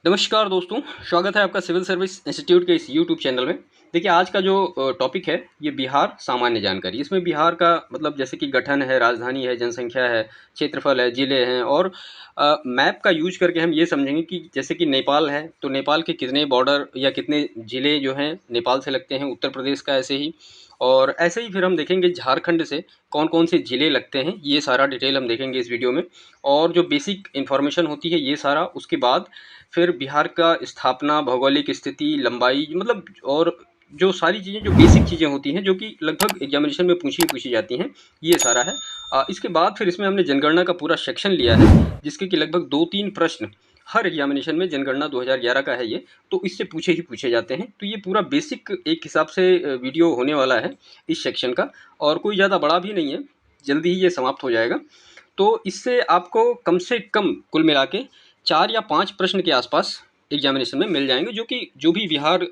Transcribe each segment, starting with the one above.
नमस्कार दोस्तों, स्वागत है आपका सिविल सर्विस इंस्टीट्यूट के इस यूट्यूब चैनल में। देखिए, आज का जो टॉपिक है ये बिहार सामान्य जानकारी। इसमें बिहार का मतलब जैसे कि गठन है, राजधानी है, जनसंख्या है, क्षेत्रफल है, ज़िले हैं और मैप का यूज करके हम ये समझेंगे कि जैसे कि नेपाल है तो नेपाल के कितने बॉर्डर या कितने ज़िले जो हैं नेपाल से लगते हैं, उत्तर प्रदेश का ऐसे ही। और ऐसे ही फिर हम देखेंगे झारखंड से कौन कौन से ज़िले लगते हैं, ये सारा डिटेल हम देखेंगे इस वीडियो में। और जो बेसिक इन्फॉर्मेशन होती है ये सारा, उसके बाद फिर बिहार का स्थापना, भौगोलिक स्थिति, लंबाई, मतलब और जो सारी चीज़ें जो बेसिक चीज़ें होती हैं जो कि लगभग एग्जामिनेशन में पूछी जाती हैं, ये सारा है। इसके बाद फिर इसमें हमने जनगणना का पूरा सेक्शन लिया है जिसके कि लगभग 2-3 प्रश्न हर एग्जामिनेशन में, जनगणना 2011 का है ये, तो इससे पूछे जाते हैं। तो ये पूरा बेसिक एक हिसाब से वीडियो होने वाला है इस सेक्शन का, और कोई ज़्यादा बड़ा भी नहीं है, जल्दी ही ये समाप्त हो जाएगा। तो इससे आपको कम से कम कुल मिला के 4 या 5 प्रश्न के आसपास एग्जामिनेशन में मिल जाएंगे, जो कि जो भी बिहार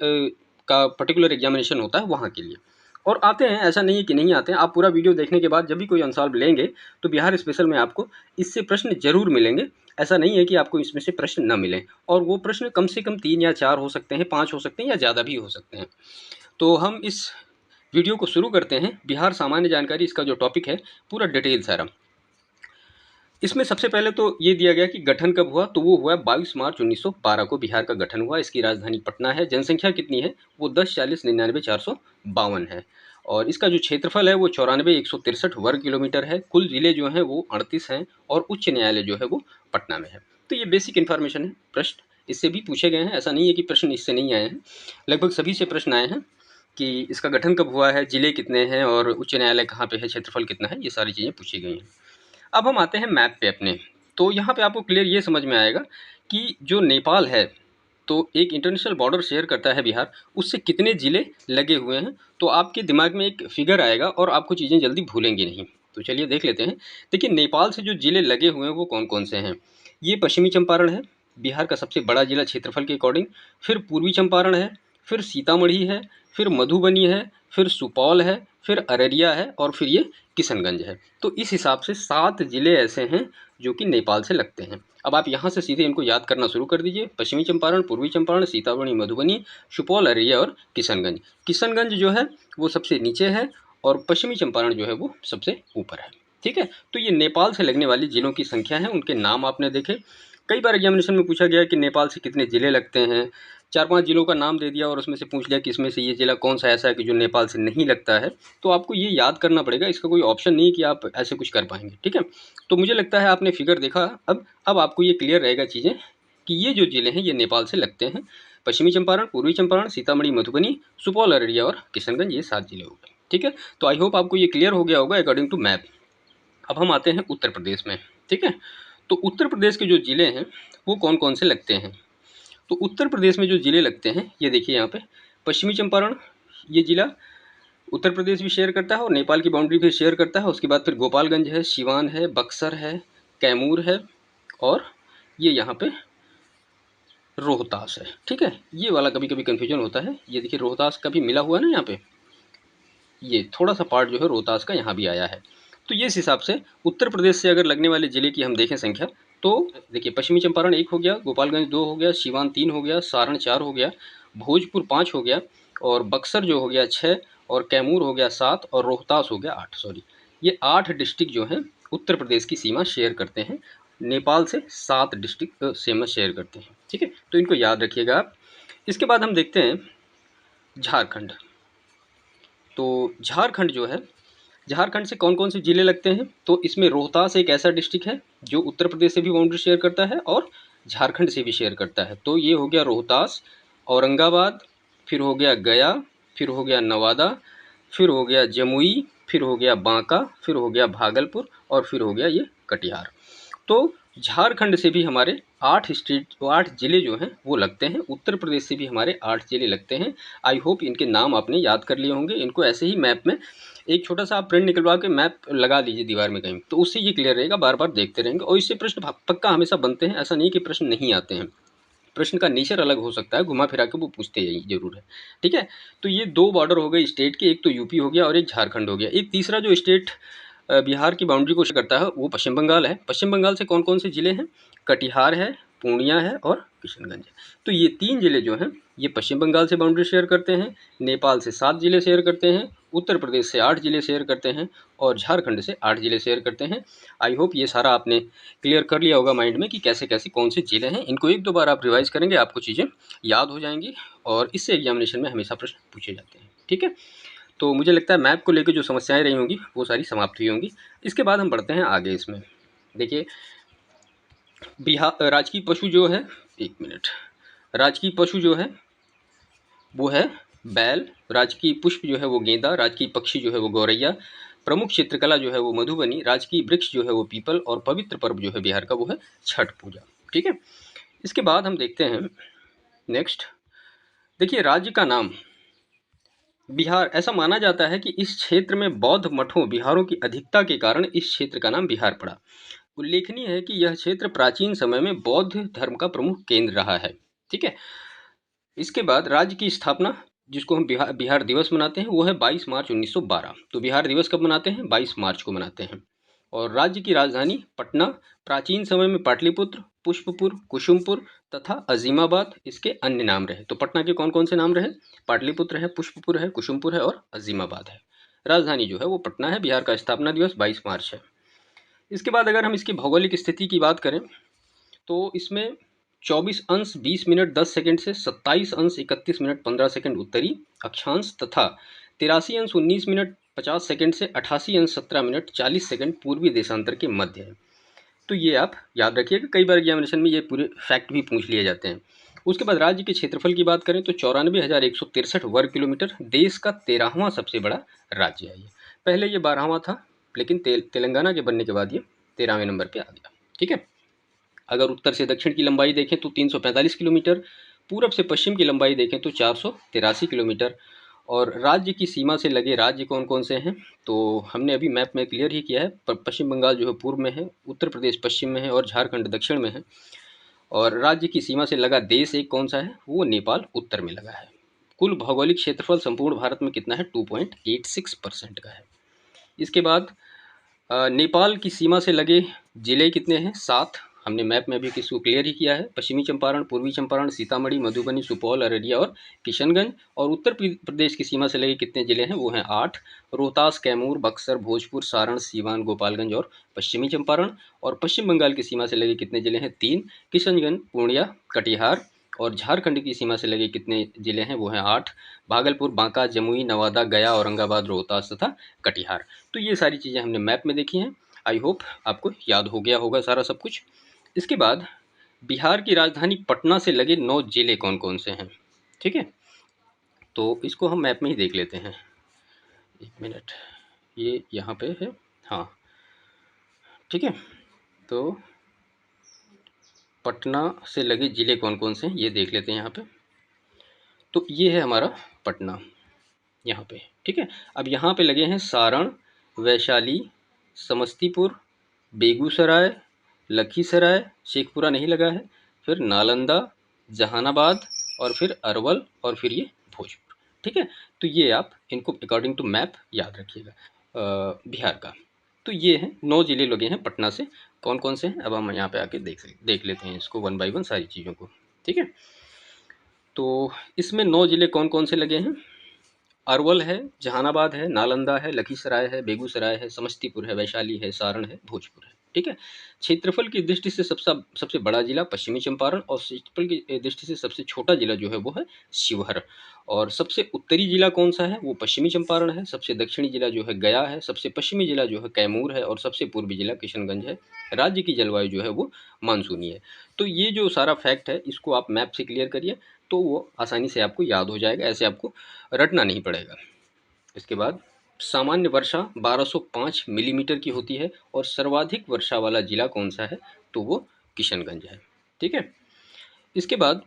का पर्टिकुलर एग्जामिनेशन होता है वहाँ के लिए। और आते हैं, ऐसा नहीं है कि नहीं आते हैं। आप पूरा वीडियो देखने के बाद जब भी कोई अनसॉल्व लेंगे तो बिहार स्पेशल में आपको इससे प्रश्न जरूर मिलेंगे। ऐसा नहीं है कि आपको इसमें से प्रश्न न मिलें, और वो प्रश्न कम से कम 3 या 4 हो सकते हैं, 5 हो सकते हैं या ज़्यादा भी हो सकते हैं। तो हम इस वीडियो को शुरू करते हैं। बिहार सामान्य जानकारी, इसका जो टॉपिक है पूरा डिटेल सारा। इसमें सबसे पहले तो ये दिया गया कि गठन कब हुआ, तो वो हुआ 22 मार्च 1912 को बिहार का गठन हुआ। इसकी राजधानी पटना है। जनसंख्या कितनी है, वो 10,40,99,452 है। और इसका जो क्षेत्रफल है वो 94,163 वर्ग किलोमीटर है। कुल जिले जो हैं वो 38 हैं, और उच्च न्यायालय जो है वो पटना में है। तो ये बेसिक इन्फॉर्मेशन है। प्रश्न इससे भी पूछे गए हैं, ऐसा नहीं है कि प्रश्न इससे नहीं आए हैं, लगभग सभी से प्रश्न आए हैं कि इसका गठन कब हुआ है, जिले कितने हैं, और उच्च न्यायालय कहाँ पे है, क्षेत्रफल कितना है, ये सारी चीज़ें पूछी गई हैं। अब हम आते हैं मैप पे अपने। तो यहाँ पे आपको क्लियर ये समझ में आएगा कि जो नेपाल है तो एक इंटरनेशनल बॉर्डर शेयर करता है बिहार, उससे कितने ज़िले लगे हुए हैं। तो आपके दिमाग में एक फिगर आएगा और आपको चीज़ें जल्दी भूलेंगे नहीं। तो चलिए देख लेते हैं। देखिए, नेपाल से जो ज़िले लगे हुए हैं वो कौन कौन से हैं। ये पश्चिमी चंपारण है, बिहार का सबसे बड़ा ज़िला क्षेत्रफल के अकॉर्डिंग। फिर पूर्वी चंपारण है, फिर सीतामढ़ी है, फिर मधुबनी है, फिर सुपौल है, फिर अररिया है, और फिर ये किशनगंज है। तो इस हिसाब से 7 ज़िले ऐसे हैं जो कि नेपाल से लगते हैं। अब आप यहाँ से सीधे इनको याद करना शुरू कर दीजिए। पश्चिमी चंपारण, पूर्वी चंपारण, सीतामढ़ी, मधुबनी, सुपौल, अररिया और किशनगंज। किशनगंज जो है वो सबसे नीचे है, और पश्चिमी चंपारण जो है वो सबसे ऊपर है। ठीक है, तो ये नेपाल से लगने वाली ज़िलों की संख्या है, उनके नाम आपने देखे। कई बार एग्जामिनेशन में पूछा गया कि नेपाल से कितने ज़िले लगते हैं। 4-5 ज़िलों का नाम दे दिया और उसमें से पूछ लिया कि इसमें से ये ज़िला कौन सा ऐसा है कि जो नेपाल से नहीं लगता है। तो आपको ये याद करना पड़ेगा, इसका कोई ऑप्शन नहीं है कि आप ऐसे कुछ कर पाएंगे। ठीक है, तो मुझे लगता है आपने फिगर देखा। अब आपको ये क्लियर रहेगा चीज़ें कि ये जो ज़िले हैं ये नेपाल से लगते हैं। पश्चिमी चंपारण, पूर्वी चंपारण, सीतामढ़ी, मधुबनी, सुपौल, अररिया और किशनगंज, ये 7 ज़िले हो गए। ठीक है, तो आई होप आपको ये क्लियर हो गया होगा अकॉर्डिंग टू मैप। अब हम आते हैं उत्तर प्रदेश में। ठीक है, तो उत्तर प्रदेश के जो ज़िले हैं वो कौन कौन से लगते हैं। तो उत्तर प्रदेश में जो ज़िले लगते हैं ये देखिए यहाँ पे। पश्चिमी चंपारण, ये ज़िला उत्तर प्रदेश भी शेयर करता है और नेपाल की बाउंड्री भी शेयर करता है। उसके बाद फिर गोपालगंज है, सिवान है, बक्सर है, कैमूर है, और ये यहाँ पे रोहतास है। ठीक है, ये वाला कभी कभी कन्फ्यूजन होता है। ये देखिए रोहतास का भी मिला हुआ है ना यहाँ पे, ये थोड़ा सा पार्ट जो है रोहतास का यहाँ भी आया है। तो ये इस हिसाब से उत्तर प्रदेश से अगर लगने वाले ज़िले की हम देखें संख्या, तो देखिए पश्चिमी चंपारण 1 हो गया, गोपालगंज 2 हो गया, सिवान 3 हो गया, सारण 4 हो गया, भोजपुर 5 हो गया, और बक्सर जो हो गया 6, और कैमूर हो गया 7, और रोहतास हो गया 8। सॉरी, ये 8 डिस्ट्रिक्ट जो हैं उत्तर प्रदेश की सीमा शेयर करते हैं। नेपाल से 7 डिस्ट्रिक्ट सीमा शेयर करते हैं। ठीक है, तो इनको याद रखिएगा आप। इसके बाद हम देखते हैं झारखंड। तो झारखंड जो है, झारखंड से कौन कौन से ज़िले लगते हैं, तो इसमें रोहतास एक ऐसा डिस्ट्रिक्ट है जो उत्तर प्रदेश से भी बाउंड्री शेयर करता है और झारखंड से भी शेयर करता है। तो ये हो गया रोहतास। औरंगाबाद, फिर हो गया गया, फिर हो गया नवादा, फिर हो गया जमुई, फिर हो गया बांका, फिर हो गया भागलपुर, और फिर हो गया ये कटिहार। तो झारखंड से भी हमारे 8 ज़िले जो हैं वो लगते हैं। उत्तर प्रदेश से भी हमारे 8 ज़िले लगते हैं। आई होप इनके नाम आपने याद कर लिए होंगे। इनको ऐसे ही मैप में एक छोटा सा आप प्रिंट निकलवा के मैप लगा दीजिए दीवार में कहीं, तो उससे ये क्लियर रहेगा, बार बार देखते रहेंगे। और इससे प्रश्न पक्का हमेशा बनते हैं, ऐसा नहीं कि प्रश्न नहीं आते हैं। प्रश्न का नेचर अलग हो सकता है, घुमा फिरा के वो पूछते ही जरूर है। ठीक है, तो ये 2 बॉर्डर हो गए स्टेट के, एक तो यूपी हो गया और एक झारखंड हो गया। एक तीसरा जो स्टेट बिहार की बाउंड्री को करता है वो पश्चिम बंगाल है। पश्चिम बंगाल से कौन कौन से ज़िले हैं, कटिहार है, पूर्णिया है और किशनगंज है। तो ये 3 ज़िले जो हैं ये पश्चिम बंगाल से बाउंड्री शेयर करते हैं, नेपाल से 7 ज़िले शेयर करते हैं, उत्तर प्रदेश से 8 ज़िले शेयर करते हैं और झारखंड से 8 ज़िले शेयर करते हैं। आई होप ये सारा आपने क्लियर कर लिया होगा माइंड में कि कैसे-कैसे कौन से ज़िले हैं। इनको 1-2 बार आप रिवाइज़ करेंगे, आपको चीज़ें याद हो जाएँगी और इससे एग्ज़ामिनेशन में हमेशा प्रश्न पूछे जाते हैं। ठीक है? तो मुझे लगता है मैप को लेके जो समस्याएँ रही होंगी वो सारी समाप्त हुई होंगी। इसके बाद हम बढ़ते हैं आगे इसमें। देखिए राजकीय पशु जो है, 1 मिनट, राजकीय पशु जो है वो है बैल, राजकीय पुष्प जो है वो गेंदा, राजकीय पक्षी जो है वो गौरैया, प्रमुख चित्रकला जो है वो मधुबनी, राजकीय वृक्ष जो है वो पीपल और पवित्र पर्व जो है बिहार का वो है छठ पूजा। ठीक है? इसके बाद हम देखते हैं नेक्स्ट। देखिए राज्य का नाम बिहार, ऐसा माना जाता है कि इस क्षेत्र में बौद्ध मठों बिहारों की अधिकता के कारण इस क्षेत्र का नाम बिहार पड़ा। उल्लेखनीय है कि यह क्षेत्र प्राचीन समय में बौद्ध धर्म का प्रमुख केंद्र रहा है। ठीक है? इसके बाद राज्य की स्थापना, जिसको हम बिहार दिवस मनाते हैं, वो है 22 मार्च 1912। तो बिहार दिवस कब मनाते हैं? 22 मार्च को मनाते हैं। और राज्य की राजधानी पटना, प्राचीन समय में पाटलिपुत्र, पुष्पपुर, कुसुमपुर तथा अजीमाबाद इसके अन्य नाम रहे। तो पटना के कौन कौन से नाम रहे? पाटलिपुत्र है, पुष्पपुर है, कुसुमपुर है और अजीमाबाद है। राजधानी जो है वो पटना है। बिहार का स्थापना दिवस 22 मार्च है। इसके बाद अगर हम इसकी भौगोलिक स्थिति की बात करें तो इसमें 24 अंश 20 मिनट 10 सेकंड से 27 अंश 31 मिनट 15 सेकंड उत्तरी अक्षांश तथा 83 अंश 19 मिनट 50 सेकंड से 88 अंश 17 मिनट 40 सेकंड पूर्वी देशांतर के मध्य है। तो ये आप याद रखिएगा, कई बार एग्जामिनेशन में ये पूरे फैक्ट भी पूछ लिए जाते हैं। उसके बाद राज्य के क्षेत्रफल की बात करें तो 94,163 वर्ग किलोमीटर, देश का 13वां सबसे बड़ा राज्य है ये। पहले ये 12वां था, लेकिन तेलंगाना के बनने के बाद ये 13वें नंबर पे आ गया। ठीक है? अगर उत्तर से दक्षिण की लंबाई देखें तो 345 किलोमीटर, पूरब से पश्चिम की लंबाई देखें तो 483 किलोमीटर। और राज्य की सीमा से लगे राज्य कौन कौन से हैं तो हमने अभी मैप में क्लियर ही किया है। पश्चिम बंगाल जो है पूर्व में है, उत्तर प्रदेश पश्चिम में है और झारखंड दक्षिण में है। और राज्य की सीमा से लगा देश एक कौन सा है? वो नेपाल उत्तर में लगा है। कुल भौगोलिक क्षेत्रफल संपूर्ण भारत में कितना है? 2.86% का है। इसके बाद नेपाल की सीमा से लगे जिले कितने हैं? 7। हमने मैप में भी किसको क्लियर ही किया है। पश्चिमी चंपारण, पूर्वी चंपारण, सीतामढ़ी, मधुबनी, सुपौल, अररिया और किशनगंज। और उत्तर प्रदेश की सीमा से लगे कितने जिले हैं? वो हैं 8। रोहतास, कैमूर, बक्सर, भोजपुर, सारण, सीवान, गोपालगंज और पश्चिमी चंपारण। और पश्चिम बंगाल की सीमा से लगे कितने जिले हैं? 3। किशनगंज, पूर्णिया, कटिहार। और झारखंड की सीमा से लगे कितने जिले हैं? वो हैं 8। भागलपुर, बांका, जमुई, नवादा, गया, औरंगाबाद, रोहतास तथा कटिहार। तो ये सारी चीज़ें हमने मैप में देखी हैं। आई होप आपको याद हो गया होगा सारा सब कुछ। इसके बाद बिहार की राजधानी पटना से लगे 9 जिले कौन कौन से हैं? ठीक है? तो इसको हम मैप में ही देख लेते हैं। 1 मिनट, ये यहाँ पे है। हाँ, ठीक है। तो पटना से लगे जिले कौन कौन से हैं ये देख लेते हैं यहाँ पे। तो ये है हमारा पटना यहाँ पे। ठीक है? अब यहाँ पे लगे हैं सारण, वैशाली, समस्तीपुर, बेगूसराय, लखीसराय, शेखपुरा नहीं लगा है, फिर नालंदा, जहानाबाद और फिर अरवल और फिर ये भोजपुर। ठीक है? तो ये आप इनको अकॉर्डिंग टू मैप याद रखिएगा बिहार का। तो ये हैं 9 ज़िले लगे हैं पटना से। कौन कौन से हैं अब हम यहाँ पे आके देख लेते हैं इसको वन बाय वन सारी चीज़ों को। ठीक है? तो इसमें 9 ज़िले कौन कौन से लगे हैं? अरवल है, जहानाबाद है, नालंदा है, लखीसराय है, बेगूसराय है, समस्तीपुर है, वैशाली है, सारण है, भोजपुर है। ठीक है? क्षेत्रफल की दृष्टि से सबसे बड़ा जिला पश्चिमी चंपारण और क्षेत्रफल की दृष्टि से सबसे छोटा जिला जो है वो है शिवहर। और सबसे उत्तरी जिला कौन सा है? वो पश्चिमी चंपारण है। सबसे दक्षिणी जिला जो है गया है। सबसे पश्चिमी जिला जो है कैमूर है और सबसे पूर्वी जिला किशनगंज है। राज्य की जलवायु जो है वो मानसूनी है। तो ये जो सारा फैक्ट है इसको आप मैप से क्लियर करिए तो वो आसानी से आपको याद हो जाएगा, ऐसे आपको रटना नहीं पड़ेगा। इसके बाद सामान्य वर्षा 1205 मिलीमीटर की होती है और सर्वाधिक वर्षा वाला जिला कौन सा है? तो वो किशनगंज है। ठीक है? इसके बाद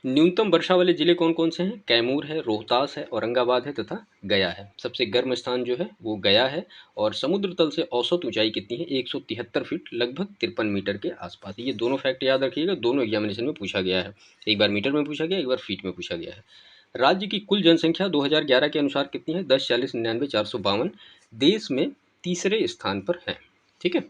न्यूनतम वर्षा वाले जिले कौन कौन से हैं? कैमूर है, रोहतास है, औरंगाबाद है तथा गया है। सबसे गर्म स्थान जो है वो गया है। और समुद्र तल से औसत ऊंचाई कितनी है? 173 फीट, लगभग 53 मीटर के आसपास। ये दोनों फैक्ट याद रखिएगा, दोनों एग्जामिनेशन में पूछा गया है। एक बार मीटर में पूछा गया, एक बार फीट में पूछा गया है। राज्य की कुल जनसंख्या 2011 के अनुसार कितनी है? 10, 40, 99, 452। देश में तीसरे स्थान पर है। ठीक है?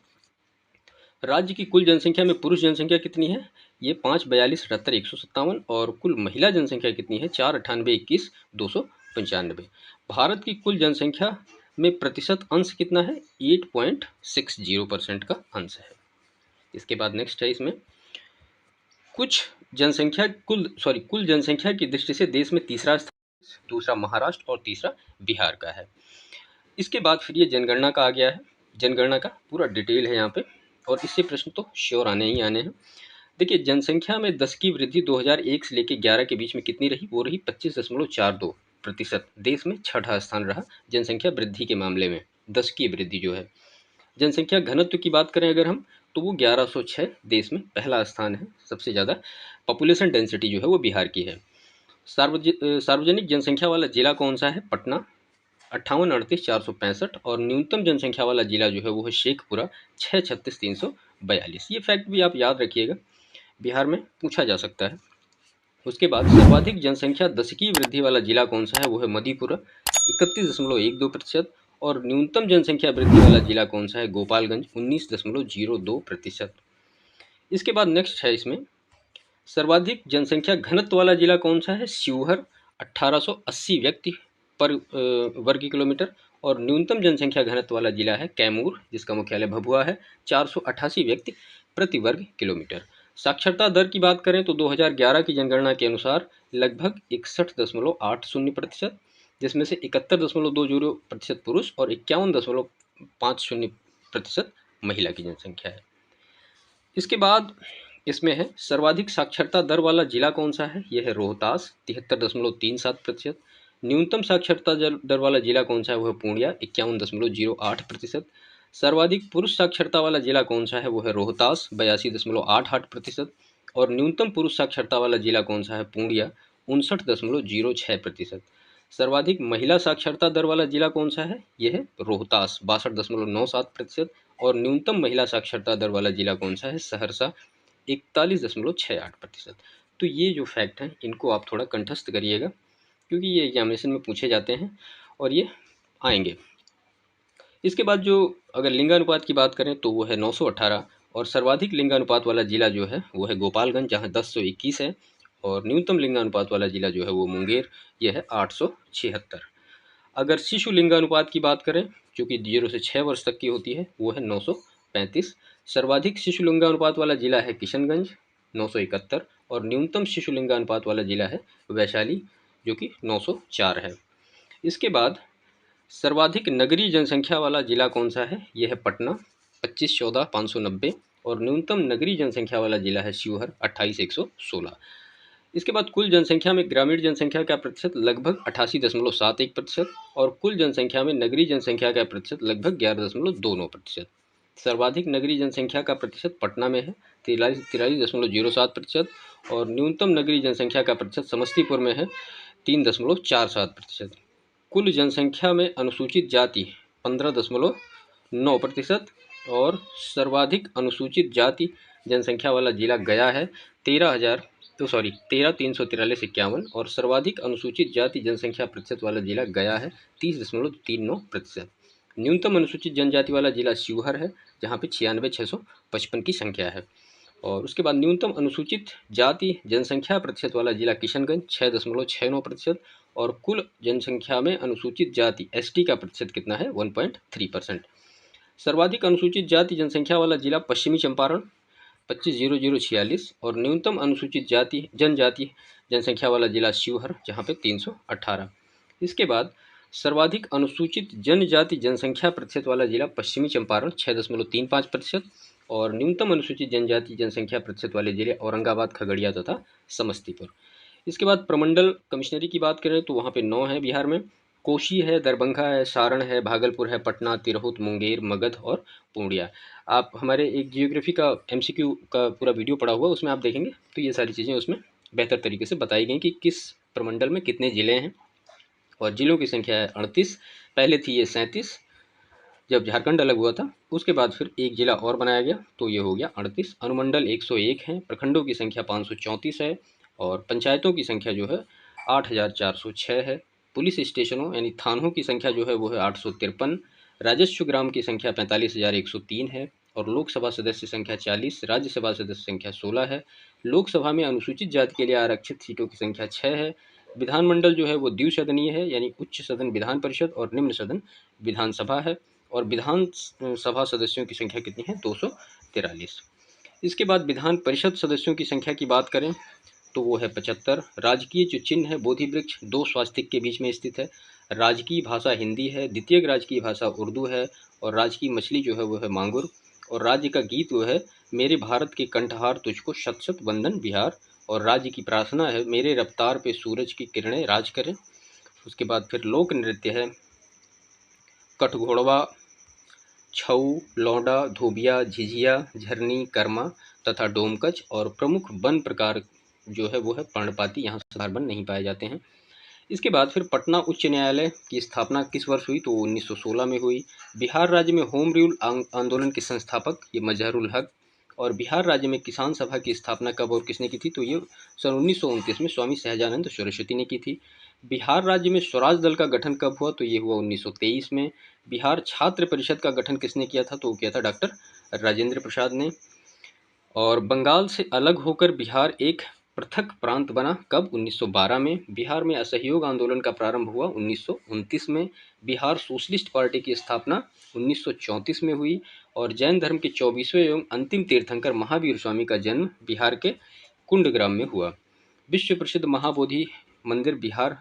राज्य की कुल जनसंख्या में पुरुष जनसंख्या कितनी है? ये 542,78,157 और कुल महिला जनसंख्या कितनी है? 498,21,295। भारत की कुल जनसंख्या में प्रतिशत अंश कितना है? 8.60% का अंश है। इसके बाद नेक्स्ट है इसमें कुल जनसंख्या की दृष्टि से देश में तीसरा स्थान, दूसरा महाराष्ट्र और तीसरा बिहार का है। इसके बाद फिर ये जनगणना का आ गया है। जनगणना का पूरा डिटेल है यहाँ पे, और इससे प्रश्न तो श्योर आने ही आने हैं। देखिए, जनसंख्या में 10 की वृद्धि 2001 से लेकर 11 के बीच में कितनी रही? वो रही 25.42%। देश में छठा स्थान रहा जनसंख्या वृद्धि के मामले में। 10 की वृद्धि जो है। जनसंख्या घनत्व की बात करें अगर हम, तो वो 1106 देश में पहला स्थान है। सबसे ज़्यादा पॉपुलेशन डेंसिटी जो है वो बिहार की है। सार्वजनिक जनसंख्या वाला जिला कौन सा है? पटना 58,38,465 और न्यूनतम जनसंख्या वाला जिला जो है वो है शेखपुरा 6,36,342। ये फैक्ट भी आप याद रखिएगा, बिहार में पूछा जा सकता है। उसके बाद सर्वाधिक जनसंख्या 10 की वृद्धि वाला जिला कौन सा है? वो है मधेपुरा 31.12% और न्यूनतम जनसंख्या वृद्धि वाला जिला कौन सा है? गोपालगंज 19.02%। इसके बाद नेक्स्ट है इसमें सर्वाधिक जनसंख्या घनत्व वाला जिला कौन सा है? शिवहर 1880 व्यक्ति पर वर्ग किलोमीटर और न्यूनतम जनसंख्या घनत्व वाला जिला है कैमूर, जिसका मुख्यालय भभुआ है, 488 व्यक्ति प्रति वर्ग किलोमीटर। साक्षरता दर की बात करें तो 2011 की जनगणना के अनुसार लगभग 61.80%, जिसमें से 71.20% पुरुष और 51.50% महिला की जनसंख्या है। इसके बाद इसमें है सर्वाधिक साक्षरता दर वाला जिला कौन सा है? यह है रोहतास 73.37%। न्यूनतम साक्षरता दर वाला जिला कौन सा है? वो है पूर्णिया 51.08%। सर्वाधिक पुरुष साक्षरता वाला जिला कौन सा है? वो है रोहतास 82.88% और न्यूनतम पुरुष साक्षरता वाला जिला कौन सा है? पूर्णिया 59.06%। सर्वाधिक महिला साक्षरता दर वाला जिला कौन सा है? यह है रोहतास 62.97% और न्यूनतम महिला साक्षरता दर वाला जिला कौन सा है? सहरसा 41.68%। तो ये जो फैक्ट हैं इनको आप थोड़ा कंठस्थ करिएगा, क्योंकि ये एग्जामिनेशन में पूछे जाते हैं और ये आएंगे। इसके बाद जो अगर लिंगानुपात की बात करें तो वो है 918 और सर्वाधिक लिंगानुपात वाला जिला जो है वो है गोपालगंज, जहाँ 1021 है और न्यूनतम लिंगानुपात वाला जिला जो है वो मुंगेर, यह है 876। अगर शिशु लिंगानुपात की बात करें, जो कि 0 से 6 वर्ष तक की होती है, वो है 935। सर्वाधिक शिशु लिंगानुपात वाला जिला है किशनगंज 971 और न्यूनतम शिशु लिंगानुपात वाला जिला है वैशाली, जो कि 904 है। इसके बाद सर्वाधिक नगरीय जनसंख्या वाला जिला कौन सा है? यह है पटना 25,14,590 और न्यूनतम नगरीय जनसंख्या वाला जिला है शिवहर 28,116। इसके बाद कुल जनसंख्या में ग्रामीण जनसंख्या का प्रतिशत लगभग 88.71% और कुल जनसंख्या में नगरीय जनसंख्या का प्रतिशत लगभग 11.29%। सर्वाधिक नगरीय जनसंख्या का प्रतिशत पटना में है 43.07% और न्यूनतम नगरीय जनसंख्या का प्रतिशत समस्तीपुर में है 3.47%। कुल जनसंख्या में अनुसूचित जाति 15.9% और सर्वाधिक अनुसूचित जाति जनसंख्या वाला जिला गया है 13,343 और सर्वाधिक अनुसूचित जाति जनसंख्या प्रतिशत वाला जिला गया है 30.39%। न्यूनतम अनुसूचित जनजाति वाला जिला शिवहर है, जहाँ पे 96,655 की संख्या है। और उसके बाद न्यूनतम अनुसूचित जाति जनसंख्या प्रतिशत वाला जिला किशनगंज 6.69% और कुल जनसंख्या में अनुसूचित जाति एसटी का प्रतिशत कितना है? 1.3%। सर्वाधिक अनुसूचित जाति जनसंख्या वाला जिला पश्चिमी चंपारण 25,046 और न्यूनतम अनुसूचित जाति जनजाति जनसंख्या वाला जिला शिवहर, जहाँ पे 318। इसके बाद सर्वाधिक अनुसूचित जनजाति जनसंख्या प्रतिशत वाला जिला पश्चिमी चंपारण 6.35% और न्यूनतम अनुसूचित जनजाति जनसंख्या प्रतिशत वाले जिले औरंगाबाद, खगड़िया तथा समस्तीपुर। इसके बाद प्रमंडल कमिश्नरी की बात करें तो वहाँ पे 9 है बिहार में। कोशी है, दरभंगा है, सारण है, भागलपुर है, पटना, तिरहुत, मुंगेर, मगध और पूर्णिया। आप हमारे एक जियोग्राफी का MCQ का पूरा वीडियो पड़ा हुआ, उसमें आप देखेंगे तो ये सारी चीज़ें उसमें बेहतर तरीके से बताई गई कि किस प्रमंडल में कितने ज़िले हैं और ज़िलों की संख्या है 38। पहले थी ये 37 जब झारखंड अलग हुआ था, उसके बाद फिर एक ज़िला और बनाया गया तो ये हो गया 38। अनुमंडल 101 हैं, प्रखंडों की संख्या 534 है और पंचायतों की संख्या जो है 8,406 है। पुलिस स्टेशनों यानी थानों की संख्या जो है वो है 853। राजस्व ग्राम की संख्या 45,103 है और लोकसभा सदस्य संख्या 40, राज्यसभा सदस्य संख्या 16 है। लोकसभा में अनुसूचित जाति के लिए आरक्षित सीटों की संख्या 6 है। विधानमंडल जो है वो द्विसदनीय है, यानी उच्च सदन विधान परिषद और निम्न सदन विधानसभा है। और विधान सभा सदस्यों की संख्या कितनी है? 243। इसके बाद विधान परिषद सदस्यों की संख्या की बात करें तो वो है 75। राजकीय जो चिन्ह है बोधि वृक्ष, 2 स्वास्तिक के बीच में स्थित है। राजकीय भाषा हिंदी है, द्वितीय राजकीय भाषा उर्दू है, और राजकीय मछली जो है वो है मांगुर। और राज्य का गीत वो है मेरे भारत के कंठहार तुझको शत शत वंदन बिहार। और राज्य की प्रार्थना है मेरे रफ्तार पे सूरज की किरणें राज करें। उसके बाद फिर लोक नृत्य है कठघोड़वा, छऊ, लौंडा, धोबिया, झिझिया, झरनी, कर्मा तथा डोमकच। और प्रमुख वन प्रकार जो है वो है पर्णपाती, यहाँ साधारण वन नहीं पाए जाते हैं। इसके बाद फिर पटना उच्च न्यायालय की स्थापना किस वर्ष हुई? तो 1916 में हुई। बिहार राज्य में होम रूल आंदोलन के संस्थापक ये मजहरुल हक। और बिहार राज्य में किसान सभा की स्थापना कब और किसने की थी? तो ये सन 1929 में स्वामी सहजानंद सरस्वती ने की थी। बिहार राज्य में स्वराज दल का गठन कब हुआ? तो ये हुआ 1923 में। बिहार छात्र परिषद का गठन किसने किया था? तो वो किया था डॉक्टर राजेंद्र प्रसाद ने। और बंगाल से अलग होकर बिहार एक पृथक प्रांत बना कब? 1912 में। बिहार में असहयोग आंदोलन का प्रारंभ हुआ 1929 में। बिहार सोशलिस्ट पार्टी की स्थापना 1934 में हुई। और जैन धर्म के 24वें एवं अंतिम तीर्थंकर महावीर स्वामी का जन्म बिहार के कुंडग्राम में हुआ। विश्व प्रसिद्ध महाबोधि मंदिर बिहार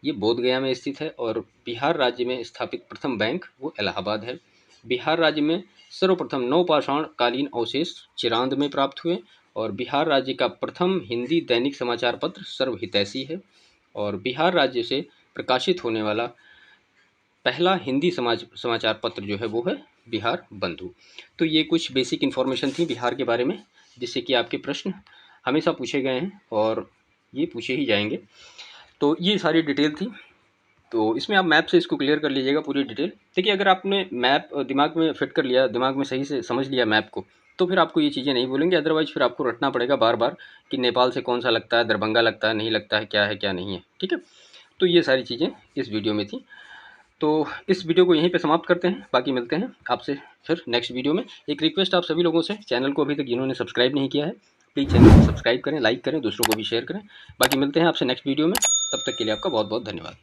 ये बोध गया में स्थित है। और बिहार राज्य में स्थापित प्रथम बैंक वो इलाहाबाद है। बिहार राज्य में सर्वप्रथम नवपाषाण कालीन अवशेष चिरांद में प्राप्त हुए। और बिहार राज्य का प्रथम हिंदी दैनिक समाचार पत्र सर्वहितैषी है। और बिहार राज्य से प्रकाशित होने वाला पहला हिंदी समाचार पत्र जो है वो है बिहार बंधु। तो ये कुछ बेसिक इन्फॉर्मेशन थी बिहार के बारे में, जिससे कि आपके प्रश्न हमेशा पूछे गए हैं और ये पूछे ही जाएंगे। तो ये सारी डिटेल थी। तो इसमें आप मैप से इसको क्लियर कर लीजिएगा पूरी डिटेल। देखिए, अगर आपने मैप दिमाग में फिट कर लिया, दिमाग में सही से समझ लिया मैप को, तो फिर आपको ये चीज़ें नहीं भूलेंगे। अदरवाइज फिर आपको रटना पड़ेगा बार बार कि नेपाल से कौन सा लगता है, दरभंगा लगता है, नहीं लगता है क्या नहीं है। ठीक है, तो ये सारी चीज़ें इस वीडियो में थी। तो इस वीडियो को यहीं पे समाप्त करते हैं, बाकी मिलते हैं आपसे फिर नेक्स्ट वीडियो में। एक रिक्वेस्ट आप सभी लोगों से, चैनल को अभी तक जिन्होंने सब्सक्राइब नहीं किया है प्लीज़ चैनल को सब्सक्राइब करें, लाइक करें, दूसरों को भी शेयर करें। बाकी मिलते हैं आपसे नेक्स्ट वीडियो में, तब तक के लिए आपका बहुत बहुत धन्यवाद।